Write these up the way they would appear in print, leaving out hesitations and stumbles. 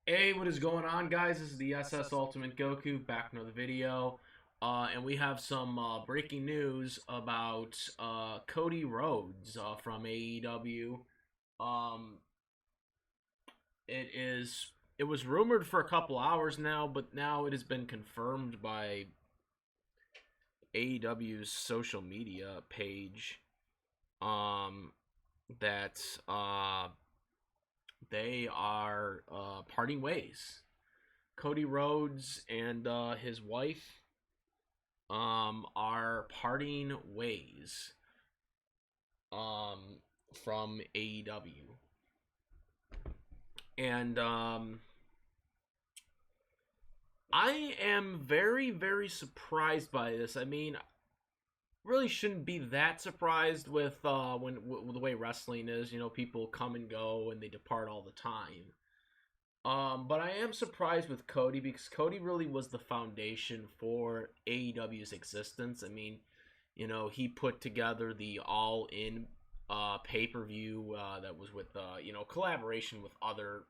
Hey, what is going on, guys? This is the SS Ultimate Goku back in another video, and we have some breaking news about Cody Rhodes from AEW. Um, it was rumored for a couple hours now, but now it has been confirmed by AEW's social media page um, that they are parting ways. Cody Rhodes and his wife are parting ways um, from AEW. And I am very, very surprised by this. I mean, really shouldn't be that surprised with the way wrestling is. You know, people come and go and they depart all the time. But I am surprised with Cody because Cody really was the foundation for AEW's existence. I mean, you know, he put together the All In pay per view that was with collaboration with other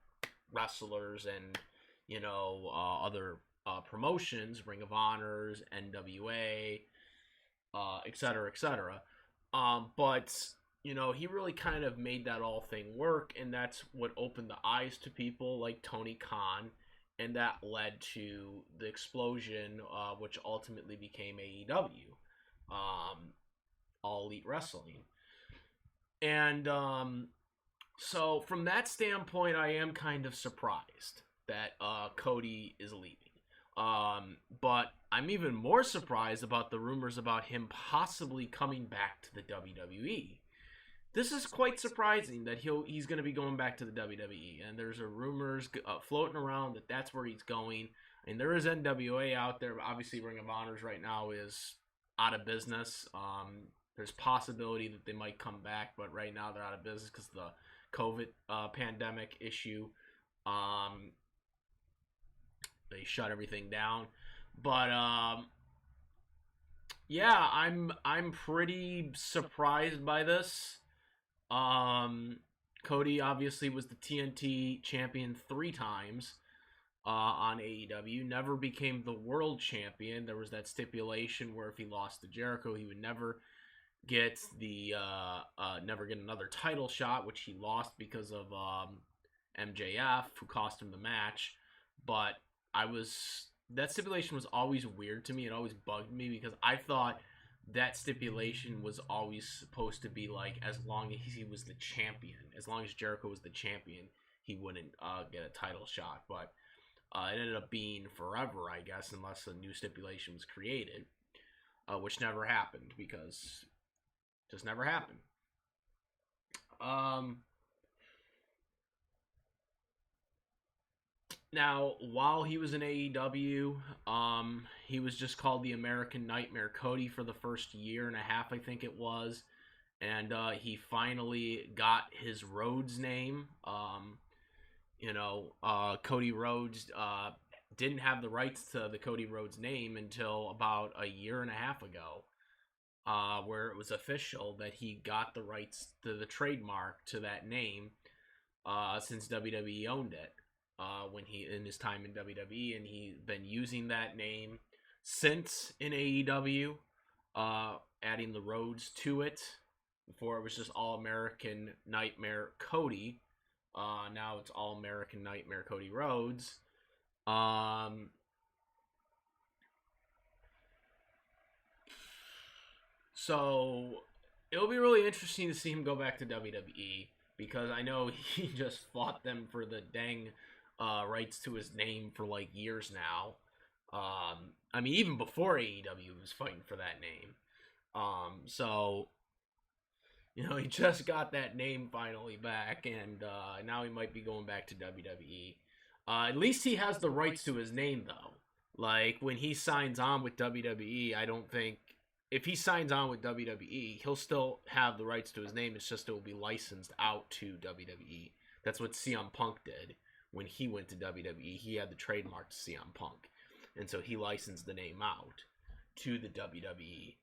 wrestlers and other promotions, Ring of Honors, NWA, et cetera, et cetera. But he really kind of made that all thing work, and that's what opened the eyes to people like Tony Khan, and that led to the explosion, which ultimately became AEW, All Elite Wrestling. And so, from that standpoint, I am kind of surprised that Cody is leaving. But I'm even more surprised about the rumors about him possibly coming back to the WWE. This is quite surprising that he's going to be going back to the WWE, and there's rumors floating around that that's where he's going. And there is NWA out there, but obviously Ring of Honors right now is out of business. There's possibility that they might come back, but right now they're out of business because the COVID pandemic issue. They shut everything down, but yeah, I'm pretty surprised by this. Um, Cody obviously was the TNT champion 3 times on AEW. Never became the world champion. There was that stipulation where if he lost to Jericho, he would never get another title shot, which he lost because of MJF, who cost him the match. But that stipulation was always weird to me. It always bugged me because I thought that stipulation was always supposed to be like as long as he was the champion, as long as Jericho was the champion, he wouldn't get a title shot. But it ended up being forever, I guess, unless a new stipulation was created, which never happened because it just never happened. Um, Now, while he was in AEW, he was just called the American Nightmare Cody for the first year and a half, I think it was. And he finally got his Rhodes name. Cody Rhodes didn't have the rights to the Cody Rhodes name until about a year and a half ago, where it was official that he got the rights to the trademark to that name since WWE owned it when he in his time in WWE, and he's been using that name since in AEW, adding the Rhodes to it. Before it was just All American Nightmare Cody. Now it's All American Nightmare Cody Rhodes. Um, so it'll be really interesting to see him go back to WWE because I know he just fought them for the dang rights to his name for like years now. I mean, even before AEW was fighting for that name. So he just got that name finally back, and now he might be going back to WWE. At least he has the rights to his name, though. Like when he signs on with WWE, I don't think if he signs on with WWE, he'll still have the rights to his name. It's just it will be licensed out to WWE. That's what CM Punk did when he went to WWE. He had the trademark to CM Punk, and so he licensed the name out to the WWE.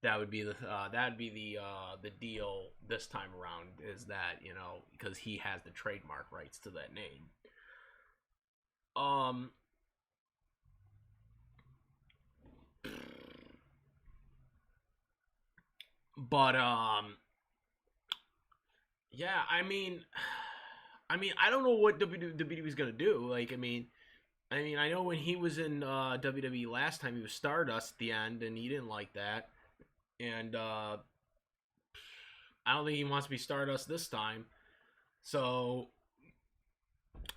That would be the deal this time around, is that because he has the trademark rights to that name. Um, but yeah, I don't know what WWE is gonna do. Like, I know when he was in WWE last time, he was Stardust at the end, and he didn't like that. And I don't think he wants to be Stardust this time. So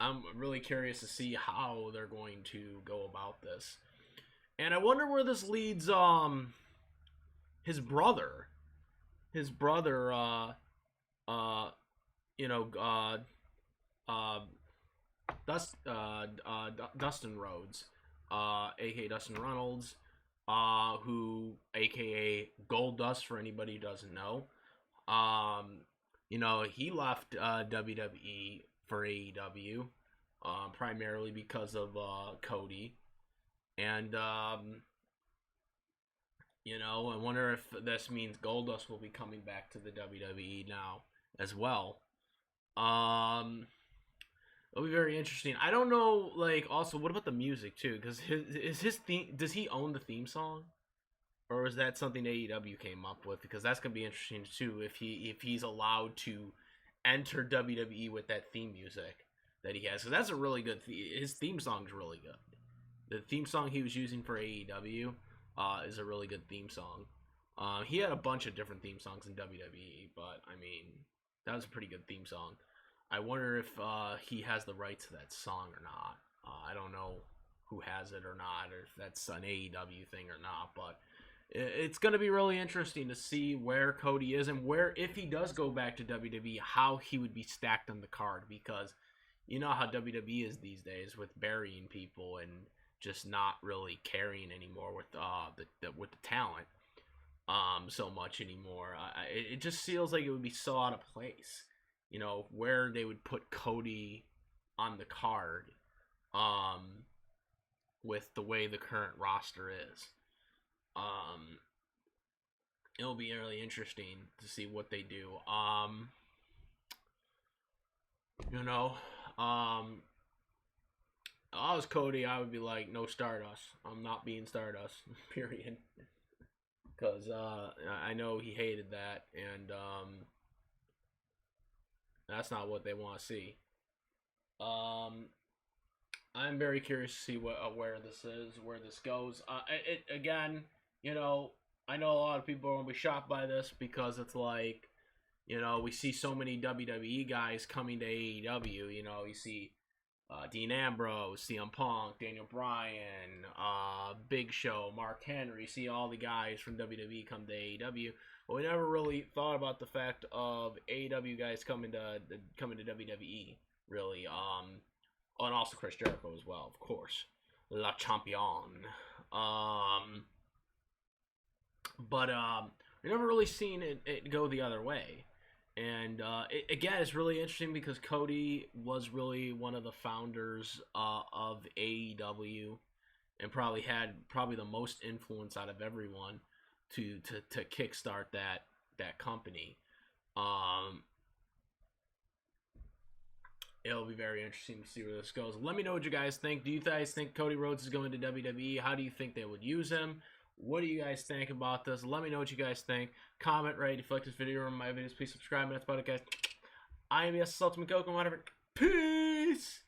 I'm really curious to see how they're going to go about this. And I wonder where this leads his brother. His brother uh you know uh Dustin Rhodes, aka Dustin Reynolds, who aka Gold Dust for anybody who doesn't know. He left WWE for AEW, primarily because of Cody, and I wonder if this means Goldust will be coming back to the WWE now as well. Um, It'll be very interesting. I don't know, like, also, what about the music too? Because his theme, does he own the theme song, or is that something AEW came up with? Because that's gonna be interesting too if he's allowed to enter WWE with that theme music that he has. Because that's a really good. His theme song's really good. The theme song he was using for AEW is a really good theme song. He had a bunch of different theme songs in WWE, but that was a pretty good theme song. I wonder if he has the rights to that song or not. I don't know who has it or not, or if that's an AEW thing or not, but it's going to be really interesting to see where Cody is and where, if he does go back to WWE, how he would be stacked on the card, because you know how WWE is these days with burying people and just not really caring anymore with the talent so much anymore. It just feels like it would be so out of place, where they would put Cody on the card with the way the current roster is. It'll be really interesting to see what they do. You know, if I was Cody, I would be like, no Stardust. I'm not being Stardust. Period. Because I know he hated that, and that's not what they want to see. I'm very curious to see where this is, where this goes. Again, I know a lot of people are gonna be shocked by this because it's like, we see so many WWE guys coming to AEW. You see Dean Ambrose, CM Punk, Daniel Bryan, Big Show, Mark Henry. See all the guys from WWE come to AEW. But we never really thought about the fact of AEW guys coming to WWE. Really, and also Chris Jericho as well, of course, La Champion. But we never really seen it go the other way. And again, it's really interesting because Cody was really one of the founders of AEW, and probably had the most influence out of everyone to kickstart that company. It'll be very interesting to see where this goes. Let me know what you guys think. Do you guys think Cody Rhodes is going to WWE? How do you think they would use him? What do you guys think about this? Let me know what you guys think. Comment, rate, if you like this video or my videos, please subscribe. And that's about it, guys. I am Ultimate Coco, whatever. Peace!